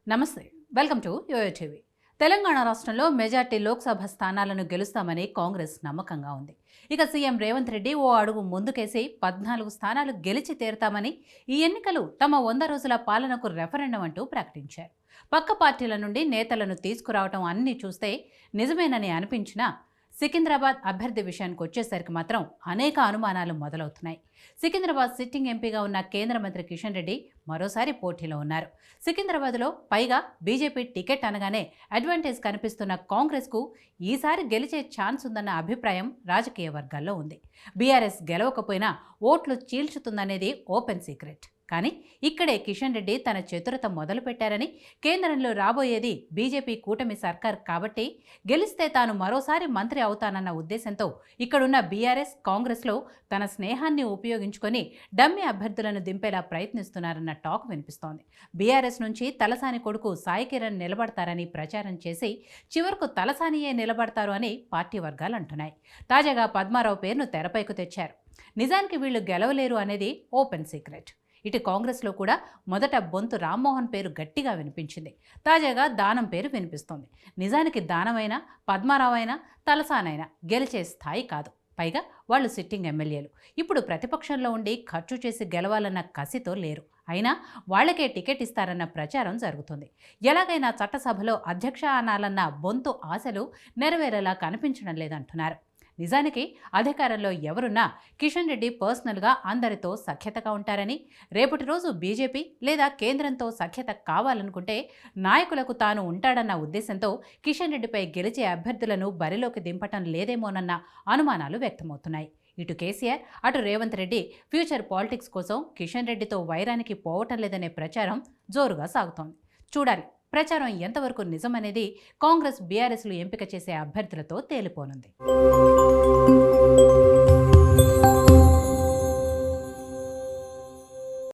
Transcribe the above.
నమస్తే, welcome to YoYo TV. Telangana రాష్ట్రంలో majority Lok Sabha స్థానాలను గెలుస్తామని కాంగ్రెస్ నమ్మకంగా ఉంది. ఇక సీఎం రేవంత్ రెడ్డి ఓ అడుగు ముందుకేసి 14 స్థానాలు గెలిచి తీరుతామని, ఈ ఎన్నికలు తమ 100 రోజుల పాలనకు రెఫరెండం అంటూ ప్రకటించారు. పక్క పార్టీల నుండి నేతలను తీసుకురావటం అన్నీ చూస్తే నిజమేనని అనిపించినా సికింద్రాబాద్ అభ్యర్థి విషయానికి వచ్చేసరికి మాత్రం అనేక అనుమానాలు మొదలవుతున్నాయి. సికింద్రాబాద్ సిట్టింగ్ ఎంపీగా ఉన్న కేంద్ర మంత్రి కిషన్ రెడ్డి మరోసారి పోటీలో ఉన్నారు. సికింద్రాబాద్లో పైగా బీజేపీ టికెట్ అనగానే అడ్వాంటేజ్ కనిపిస్తున్న కాంగ్రెస్కు ఈసారి గెలిచే ఛాన్స్ ఉందన్న అభిప్రాయం రాజకీయ వర్గాల్లో ఉంది. బీఆర్ఎస్ గెలవకపోయినా ఓట్లు చీల్చుతుందనేది ఓపెన్ సీక్రెట్. కానీ ఇక్కడే కిషన్ రెడ్డి తన చతురత మొదలుపెట్టారని, కేంద్రంలో రాబోయేది బీజేపీ కూటమి సర్కార్ కాబట్టి గెలిస్తే తాను మరోసారి మంత్రి అవుతానన్న ఉద్దేశంతో ఇక్కడున్న బీఆర్ఎస్, కాంగ్రెస్లో తన స్నేహాన్ని ఉపయోగించుకొని డమ్మీ అభ్యర్థులను దింపేలా ప్రయత్నిస్తున్నారన్న టాక్ వినిపిస్తోంది. బీఆర్ఎస్ నుంచి తలసాని కొడుకు సాయి కిరణ్ నిలబడతారని ప్రచారం చేసి చివరకు తలసానియే నిలబడతారు అని పార్టీ వర్గాలు అంటున్నాయి. తాజాగా పద్మారావు పేరును తెరపైకి తెచ్చారు. నిజానికి వీళ్లు గెలవలేరు అనేది ఓపెన్ సీక్రెట్. ఇటు కాంగ్రెస్లో కూడా మొదట బొంతు రామ్మోహన్ పేరు గట్టిగా వినిపించింది. తాజాగా దానం పేరు వినిపిస్తోంది. నిజానికి దానమైనా, పద్మారావైనా, తలసానైనా గెలిచే స్థాయి కాదు. పైగా వాళ్ళు సిట్టింగ్ ఎమ్మెల్యేలు. ఇప్పుడు ప్రతిపక్షంలో ఉండి ఖర్చు చేసి గెలవాలన్న కసితో లేరు. అయినా వాళ్లకే టికెట్ ఇస్తారన్న ప్రచారం జరుగుతుంది. ఎలాగైనా చట్టసభలో అధ్యక్ష అనాలన్న బొంతు ఆశలు నెరవేరేలా కనిపించడం లేదంటున్నారు. నిజానికి అధికారంలో ఎవరున్నా కిషన్ రెడ్డి పర్సనల్గా అందరితో సఖ్యతగా ఉంటారని, రేపటి రోజు బీజేపీ లేదా కేంద్రంతో సఖ్యత కావాలనుకుంటే నాయకులకు తాను ఉంటాడన్న ఉద్దేశంతో కిషన్ రెడ్డిపై గెలిచే అభ్యర్థులను బరిలోకి దింపటం లేదేమోనన్న అనుమానాలు వ్యక్తమవుతున్నాయి. ఇటు కేసీఆర్, అటు రేవంత్ రెడ్డి ఫ్యూచర్ పాలిటిక్స్ కోసం కిషన్ రెడ్డితో వైరానికి పోవటం లేదనే ప్రచారం జోరుగా సాగుతోంది. చూడాలి, ప్రచారం ఎంతవరకు నిజమనేది కాంగ్రెస్, బీఆర్ఎస్లు ఎంపిక చేసే అభ్యర్థులతో తేలిపోనుంది.